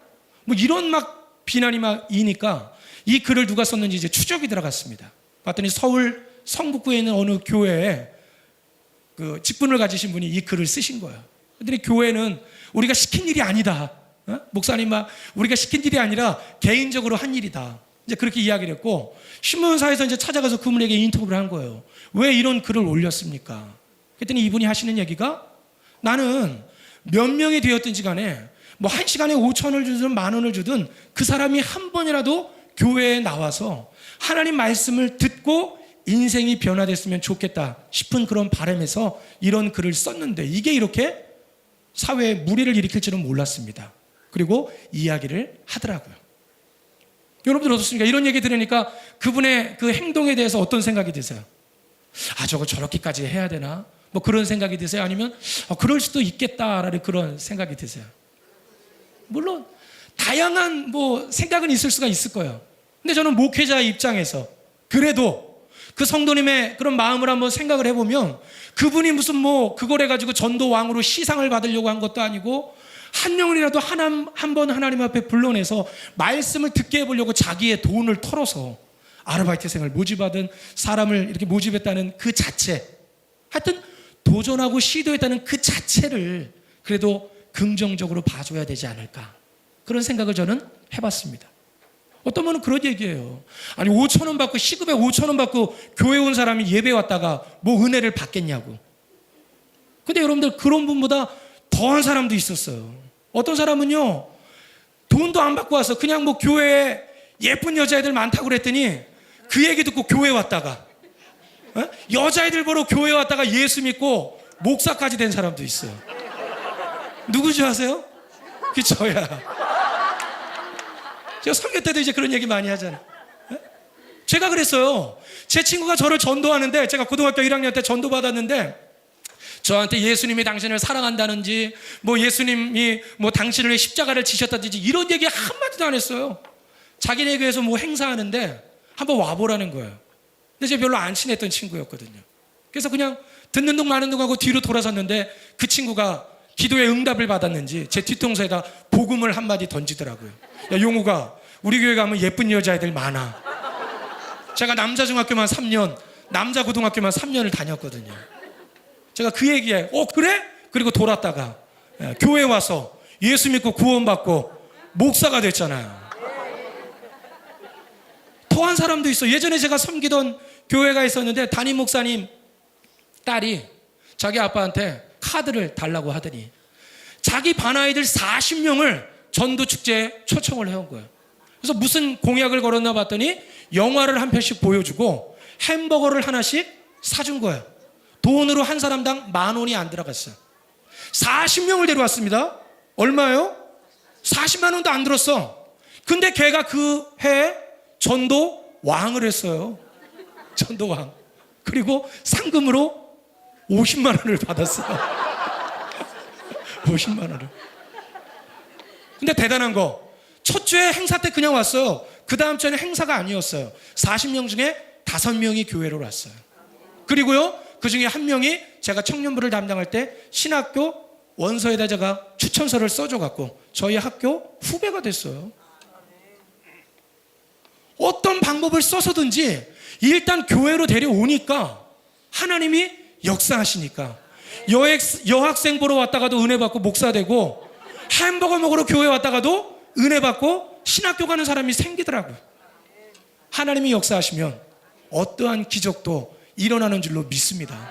뭐 이런 막 비난이 막 이니까 이 글을 누가 썼는지 이제 추적이 들어갔습니다. 봤더니 서울 성북구에 있는 어느 교회에 그 직분을 가지신 분이 이 글을 쓰신 거예요. 그랬더니 교회는 우리가 시킨 일이 아니다. 목사님 막 우리가 시킨 일이 아니라 개인적으로 한 일이다. 이제 그렇게 이야기를 했고 신문사에서 이제 찾아가서 그분에게 인터뷰를 한 거예요. 왜 이런 글을 올렸습니까? 그랬더니 이분이 하시는 얘기가 나는 몇 명이 되었든지 간에 뭐 1시간에 5,000원을 주든 10,000원을 주든 그 사람이 한 번이라도 교회에 나와서 하나님 말씀을 듣고 인생이 변화됐으면 좋겠다 싶은 그런 바람에서 이런 글을 썼는데 이게 이렇게 사회에 무리를 일으킬 줄은 몰랐습니다. 그리고 이야기를 하더라고요. 여러분들 어떻습니까? 이런 얘기 들으니까 그분의 그 행동에 대해서 어떤 생각이 드세요? 아, 저거 저렇게까지 해야 되나? 뭐 그런 생각이 드세요? 아니면 그럴 수도 있겠다라는 그런 생각이 드세요? 물론 다양한 뭐 생각은 있을 수가 있을 거예요. 근데 저는 목회자 입장에서 그래도 그 성도님의 그런 마음을 한번 생각을 해보면 그분이 무슨 뭐 그걸 해가지고 전도왕으로 시상을 받으려고 한 것도 아니고 한 명이라도 한 번 하나님 앞에 불러내서 말씀을 듣게 해보려고 자기의 돈을 털어서 아르바이트생을 모집하든 사람을 이렇게 모집했다는 그 자체, 하여튼 도전하고 시도했다는 그 자체를 그래도 긍정적으로 봐줘야 되지 않을까, 그런 생각을 저는 해봤습니다. 어떤 분은 그런 얘기예요. 아니 5,000원 받고, 시급에 5,000원 받고 교회 온 사람이 예배 왔다가 뭐 은혜를 받겠냐고. 근데 여러분들, 그런 분보다 더한 사람도 있었어요. 어떤 사람은요, 돈도 안 받고 와서 그냥 뭐 교회에 예쁜 여자애들 많다고 그랬더니 그 얘기 듣고 교회 왔다가 여자애들 보러 교회 왔다가 예수 믿고 목사까지 된 사람도 있어요. 누구지 아세요? 그게 저야. 제가 설교 때도 이제 그런 얘기 많이 하잖아요. 제가 그랬어요. 제 친구가 저를 전도하는데, 제가 고등학교 1학년 때 전도 받았는데 저한테 예수님이 당신을 사랑한다는지 뭐 예수님이 뭐 당신을 위해 십자가를 지셨다든지 이런 얘기 한마디도 안 했어요. 자기네 교회에서 뭐 행사하는데 한번 와보라는 거예요. 근데 제가 별로 안 친했던 친구였거든요. 그래서 그냥 듣는 둥 마는 둥 하고 뒤로 돌아섰는데 그 친구가 기도의 응답을 받았는지 제 뒤통수에다 복음을 한마디 던지더라고요. 야 용우가, 우리 교회 가면 예쁜 여자애들 많아. 제가 남자 중학교만 3년, 남자 고등학교만 3년을 다녔거든요. 제가 그 얘기에 그래? 그리고 돌았다가 교회 와서 예수 믿고 구원받고 목사가 됐잖아요. 더한 사람도 있어. 예전에 제가 섬기던 교회가 있었는데 담임 목사님 딸이 자기 아빠한테 카드를 달라고 하더니 자기 반 아이들 40명을 전도 축제에 초청을 해온 거예요. 그래서 무슨 공약을 걸었나 봤더니 영화를 한 편씩 보여주고 햄버거를 하나씩 사준 거예요. 돈으로 한 사람당 10,000원이 안 들어갔어요. 40명을 데려왔습니다. 얼마예요? 40만 원도 안 들었어. 근데 걔가 그 해에 전도 왕을 했어요. 전도 왕. 그리고 상금으로 50만 원을 받았어요. 50만 원을. 근데 대단한 거, 첫 주에 행사 때 그냥 왔어요. 그 다음 주에는 행사가 아니었어요. 40명 중에 5명이 교회로 왔어요. 그리고요, 그 중에 한 명이 제가 청년부를 담당할 때 신학교 원서에다 제가 추천서를 써줘갖고 저희 학교 후배가 됐어요. 어떤 방법을 써서든지 일단 교회로 데려오니까 하나님이 역사하시니까 여학생 보러 왔다가도 은혜 받고 목사 되고, 햄버거 먹으러 교회 왔다가도 은혜 받고 신학교 가는 사람이 생기더라고요. 하나님이 역사하시면 어떠한 기적도 일어나는 줄로 믿습니다.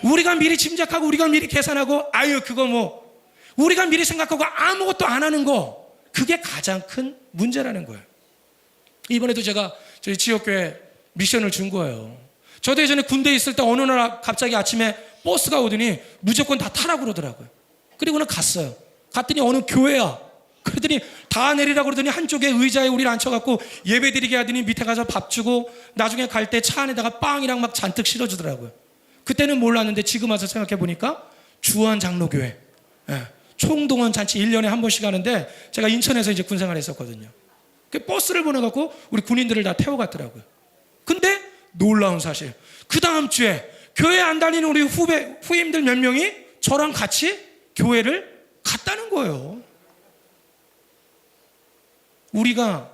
우리가 미리 짐작하고 우리가 미리 계산하고 그거 뭐 우리가 미리 생각하고 아무것도 안 하는 거, 그게 가장 큰 문제라는 거예요. 이번에도 제가 저희 지역교회 미션을 준 거예요. 저도 예전에 군대에 있을 때 어느 날 갑자기 아침에 버스가 오더니 무조건 다 타라고 그러더라고요. 그리고는 갔어요. 갔더니 어느 교회야. 그러더니 다 내리라고 그러더니 한쪽에 의자에 우리를 앉혀갖고 예배 드리게 하더니 밑에 가서 밥 주고 나중에 갈 때 차 안에다가 빵이랑 막 잔뜩 실어주더라고요. 그때는 몰랐는데 지금 와서 생각해 보니까 주한 장로교회 총동원 잔치 1년에 한 번씩 하는데, 제가 인천에서 이제 군생활 했었거든요. 그 버스를 보내갖고 우리 군인들을 다 태워갔더라고요. 근데 놀라운 사실, 그 다음 주에 교회 안 다니는 우리 후임들 몇 명이 저랑 같이 교회를 갔다는 거예요. 우리가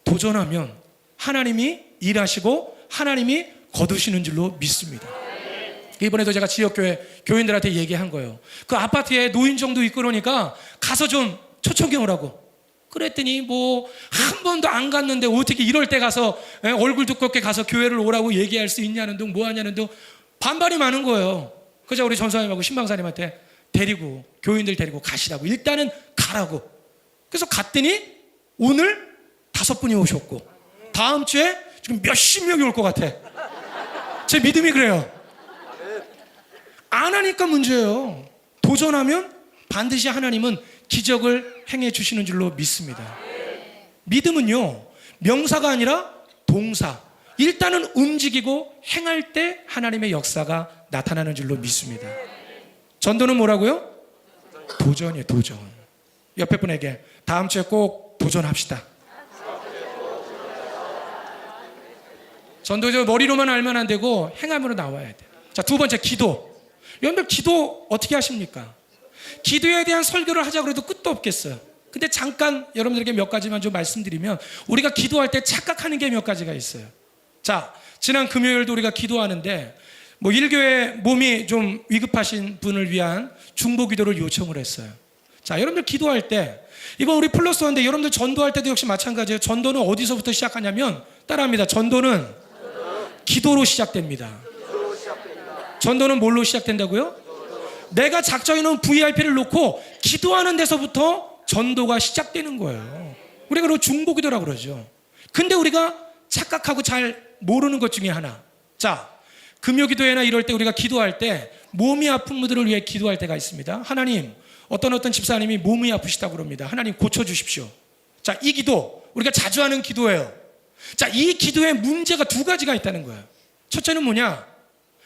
도전하면 하나님이 일하시고 하나님이 거두시는 줄로 믿습니다. 이번에도 제가 지역교회 교인들한테 얘기한 거예요. 그 아파트에 노인정도 있고 그러니까 가서 좀 초청해 오라고. 그랬더니 뭐 한 번도 안 갔는데 어떻게 이럴 때 가서 얼굴 두껍게 가서 교회를 오라고 얘기할 수 있냐는 둥 뭐 하냐는 둥 반발이 많은 거예요. 그래서 우리 전사님하고 신방사님한테 데리고, 교인들 데리고 가시라고, 일단은 가라고. 그래서 갔더니 오늘 5분이 오셨고 다음 주에 지금 몇십 명이 올 것 같아. 제 믿음이 그래요. 안 하니까 문제예요. 도전하면 반드시 하나님은 기적을 행해 주시는 줄로 믿습니다. 믿음은요, 명사가 아니라 동사. 일단은 움직이고 행할 때 하나님의 역사가 나타나는 줄로 믿습니다. 전도는 뭐라고요? 도전이에요, 도전. 옆에 분에게 다음 주에 꼭 도전합시다. 전도죠. 머리로만 알면 안 되고 행함으로 나와야 돼. 자, 두 번째 기도. 여러분들 기도 어떻게 하십니까? 기도에 대한 설교를 하자고 해도 끝도 없겠어요. 근데 잠깐 여러분들에게 몇 가지만 좀 말씀드리면 우리가 기도할 때 착각하는 게 몇 가지가 있어요. 자, 지난 금요일도 우리가 기도하는데 뭐 일교회 몸이 좀 위급하신 분을 위한 중보 기도를 요청을 했어요. 자, 여러분들 기도할 때 이번 우리 플러스 원인데 여러분들 전도할 때도 역시 마찬가지예요. 전도는 어디서부터 시작하냐면 따라합니다. 전도는 기도로 시작됩니다. 전도는 뭘로 시작된다고요? 내가 작정해 놓은 VIP를 놓고 기도하는 데서부터 전도가 시작되는 거예요. 우리가 그걸 중보 기도라고 그러죠. 근데 우리가 착각하고 잘 모르는 것 중에 하나. 자, 금요 기도회나 이럴 때 우리가 기도할 때 몸이 아픈 분들을 위해 기도할 때가 있습니다. 하나님, 어떤 집사님이 몸이 아프시다고 그럽니다. 하나님 고쳐주십시오. 자, 이 기도 우리가 자주 하는 기도예요. 자, 이 기도에 문제가 두 가지가 있다는 거예요. 첫째는 뭐냐?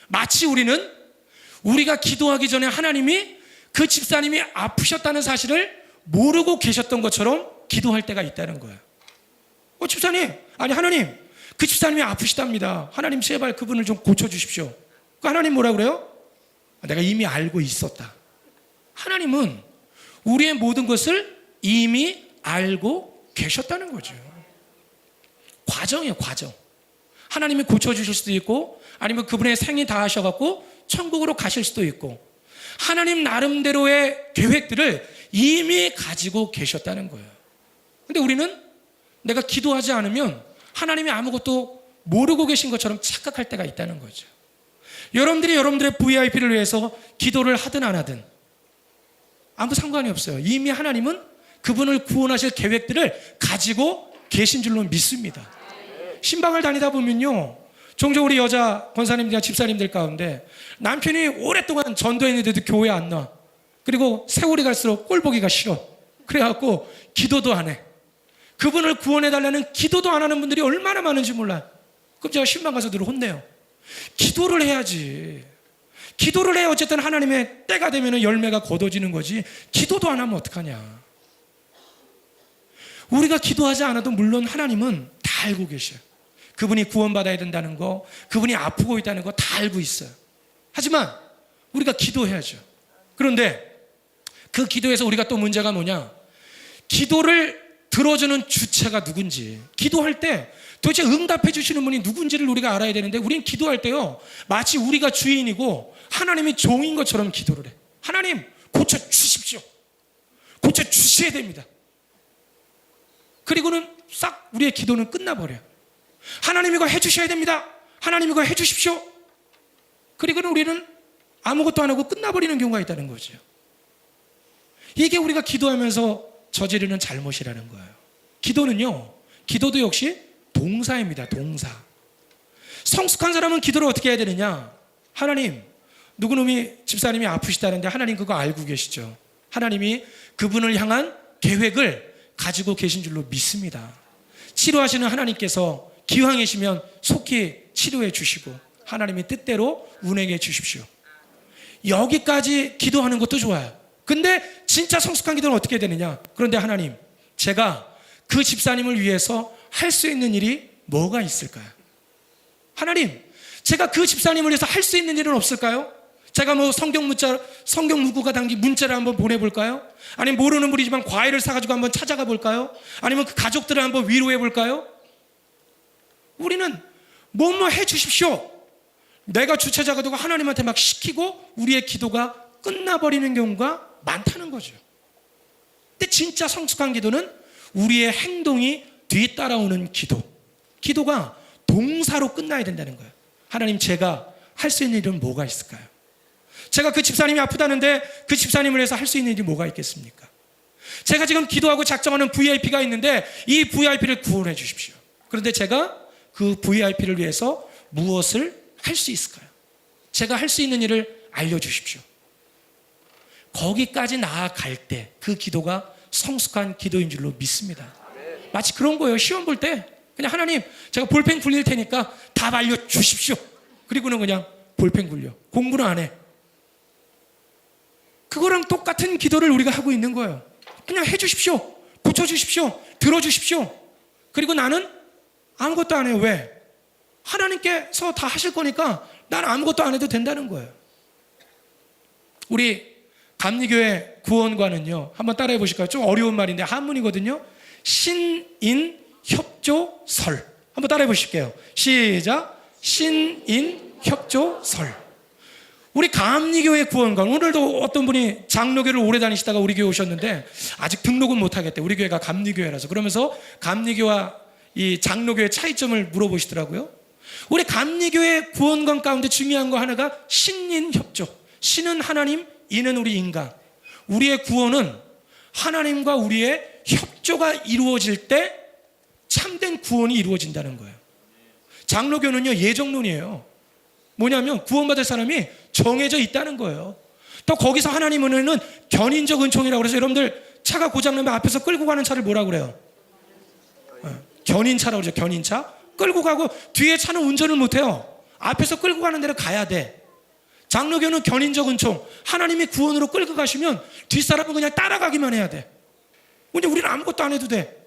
마치 우리는 우리가 기도하기 전에 하나님이 그 집사님이 아프셨다는 사실을 모르고 계셨던 것처럼 기도할 때가 있다는 거예요. 집사님, 아니 하나님, 그 집사님이 아프시답니다. 하나님 제발 그분을 좀 고쳐주십시오. 하나님 뭐라 그래요? 내가 이미 알고 있었다. 하나님은 우리의 모든 것을 이미 알고 계셨다는 거죠. 과정이에요, 과정. 하나님이 고쳐주실 수도 있고 아니면 그분의 생이 다 하셔갖고 천국으로 가실 수도 있고 하나님 나름대로의 계획들을 이미 가지고 계셨다는 거예요. 근데 우리는 내가 기도하지 않으면 하나님이 아무것도 모르고 계신 것처럼 착각할 때가 있다는 거죠. 여러분들이 여러분들의 VIP를 위해서 기도를 하든 안 하든 아무 상관이 없어요. 이미 하나님은 그분을 구원하실 계획들을 가지고 계신 줄로 믿습니다. 신방을 다니다 보면요, 종종 우리 여자 권사님들이나 집사님들 가운데 남편이 오랫동안 전도했는데도 교회 안 나와. 그리고 세월이 갈수록 꼴 보기가 싫어. 그래갖고 기도도 안 해. 그분을 구원해달라는 기도도 안 하는 분들이 얼마나 많은지 몰라요. 그럼 제가 신방 가서 늘 혼내요. 기도를 해야지. 기도를 해야 어쨌든 하나님의 때가 되면 열매가 거둬지는 거지. 기도도 안 하면 어떡하냐. 우리가 기도하지 않아도 물론 하나님은 다 알고 계셔요. 그분이 구원받아야 된다는 거, 그분이 아프고 있다는 거 다 알고 있어요. 하지만 우리가 기도해야죠. 그런데 그 기도에서 우리가 또 문제가 뭐냐? 기도를 들어주는 주체가 누군지, 기도할 때 도대체 응답해 주시는 분이 누군지를 우리가 알아야 되는데 우리는 기도할 때요, 마치 우리가 주인이고 하나님이 종인 것처럼 기도를 해. 하나님 고쳐주십시오. 고쳐주셔야 됩니다. 그리고는 싹 우리의 기도는 끝나버려요. 하나님 이거 해주셔야 됩니다. 하나님 이거 해주십시오. 그리고는 우리는 아무것도 안 하고 끝나버리는 경우가 있다는 거죠. 이게 우리가 기도하면서 저지르는 잘못이라는 거예요. 기도는요, 기도도 역시 동사입니다. 동사. 성숙한 사람은 기도를 어떻게 해야 되느냐? 하나님, 누구놈이 집사님이 아프시다는데 하나님 그거 알고 계시죠. 하나님이 그분을 향한 계획을 가지고 계신 줄로 믿습니다. 치료하시는 하나님께서 기왕이시면 속히 치료해 주시고 하나님의 뜻대로 운행해 주십시오. 여기까지 기도하는 것도 좋아요. 근데 진짜 성숙한 기도는 어떻게 되느냐? 그런데 하나님, 제가 그 집사님을 위해서 할 수 있는 일이 뭐가 있을까요? 하나님, 제가 그 집사님을 위해서 할 수 있는 일은 없을까요? 제가 뭐 성경 문구가 담긴 문자를 한번 보내볼까요? 아니면 모르는 분이지만 과일을 사가지고 한번 찾아가 볼까요? 아니면 그 가족들을 한번 위로해 볼까요? 우리는 뭐뭐 해 주십시오. 내가 주체자가 되고 하나님한테 막 시키고 우리의 기도가 끝나버리는 경우가 많다는 거죠. 근데 진짜 성숙한 기도는 우리의 행동이 뒤따라오는 기도. 기도가 동사로 끝나야 된다는 거예요. 하나님, 제가 할 수 있는 일은 뭐가 있을까요? 제가 그 집사님이 아프다는데 그 집사님을 위해서 할 수 있는 일이 뭐가 있겠습니까? 제가 지금 기도하고 작정하는 VIP가 있는데 이 VIP를 구원해 주십시오. 그런데 제가 그 VIP를 위해서 무엇을 할 수 있을까요? 제가 할 수 있는 일을 알려주십시오. 거기까지 나아갈 때 그 기도가 성숙한 기도인 줄로 믿습니다. 마치 그런 거예요. 시험 볼 때 그냥 하나님, 제가 볼펜 굴릴 테니까 답 알려주십시오. 그리고는 그냥 볼펜 굴려. 공부는 안 해. 그거랑 똑같은 기도를 우리가 하고 있는 거예요. 그냥 해주십시오. 고쳐주십시오. 들어주십시오. 그리고 나는 아무것도 안 해요. 왜? 하나님께서 다 하실 거니까 난 아무것도 안 해도 된다는 거예요. 우리 감리교회 구원관은요, 한번 따라해 보실까요? 좀 어려운 말인데 한문이거든요. 신인협조설. 한번 따라해 보실게요. 시작. 신인협조설. 우리 감리교회 구원관, 오늘도 어떤 분이 장로교를 오래 다니시다가 우리 교회 오셨는데 아직 등록은 못 하겠대. 우리 교회가 감리교회라서. 그러면서 감리교와 이 장로교의 차이점을 물어보시더라고요. 우리 감리교회 구원관 가운데 중요한 거 하나가 신인협조. 신은 하나님, 인은 우리 인간. 우리의 구원은 하나님과 우리의 협조가 이루어질 때 참된 구원이 이루어진다는 거예요. 장로교는요, 예정론이에요. 뭐냐면 구원받을 사람이 정해져 있다는 거예요. 또 거기서 하나님 은혜는 견인적 은총이라고 그래서 여러분들 차가 고장나면 앞에서 끌고 가는 차를 뭐라고 그래요? 견인차라고 그러죠. 견인차. 끌고 가고 뒤에 차는 운전을 못해요. 앞에서 끌고 가는 데로 가야 돼. 장로교는 견인적 은총. 하나님이 구원으로 끌고 가시면 뒷사람은 그냥 따라가기만 해야 돼. 근데 우리는 아무것도 안 해도 돼.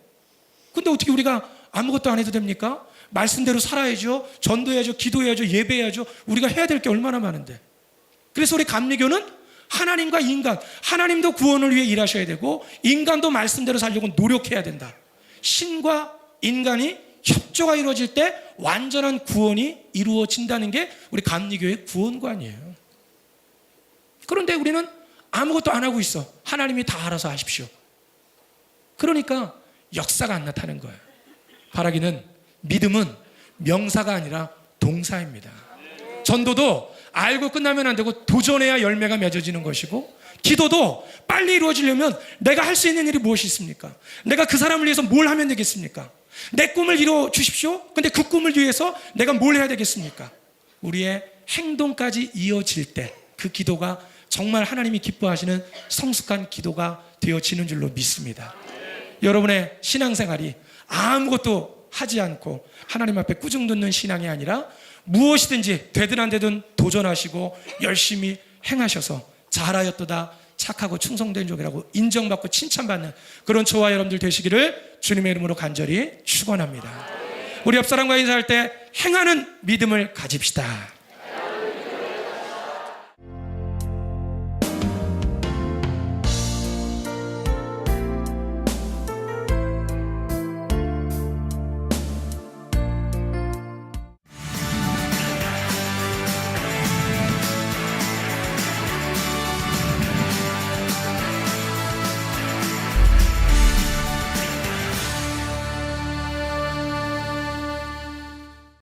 근데 어떻게 우리가 아무것도 안 해도 됩니까? 말씀대로 살아야죠. 전도해야죠. 기도해야죠. 예배해야죠. 우리가 해야 될 게 얼마나 많은데. 그래서 우리 감리교는 하나님과 인간, 하나님도 구원을 위해 일하셔야 되고 인간도 말씀대로 살려고 노력해야 된다. 신과 인간이 협조가 이루어질 때 완전한 구원이 이루어진다는 게 우리 감리교의 구원관이에요. 그런데 우리는 아무것도 안 하고 있어. 하나님이 다 알아서 하십시오. 그러니까 역사가 안 나타나는 거예요. 바라기는 믿음은 명사가 아니라 동사입니다. 전도도 알고 끝나면 안 되고 도전해야 열매가 맺어지는 것이고, 기도도 빨리 이루어지려면 내가 할 수 있는 일이 무엇이 있습니까? 내가 그 사람을 위해서 뭘 하면 되겠습니까? 내 꿈을 이루어 주십시오. 근데 그 꿈을 위해서 내가 뭘 해야 되겠습니까? 우리의 행동까지 이어질 때 그 기도가 정말 하나님이 기뻐하시는 성숙한 기도가 되어지는 줄로 믿습니다. 여러분의 신앙생활이 아무것도 하지 않고 하나님 앞에 꾸중 듣는 신앙이 아니라 무엇이든지 되든 안 되든 도전하시고 열심히 행하셔서 잘하였도다, 착하고 충성된 종이라고 인정받고 칭찬받는 그런 저와 여러분들 되시기를 주님의 이름으로 간절히 축원합니다. 우리 옆사람과 인사할 때 행하는 믿음을 가집시다.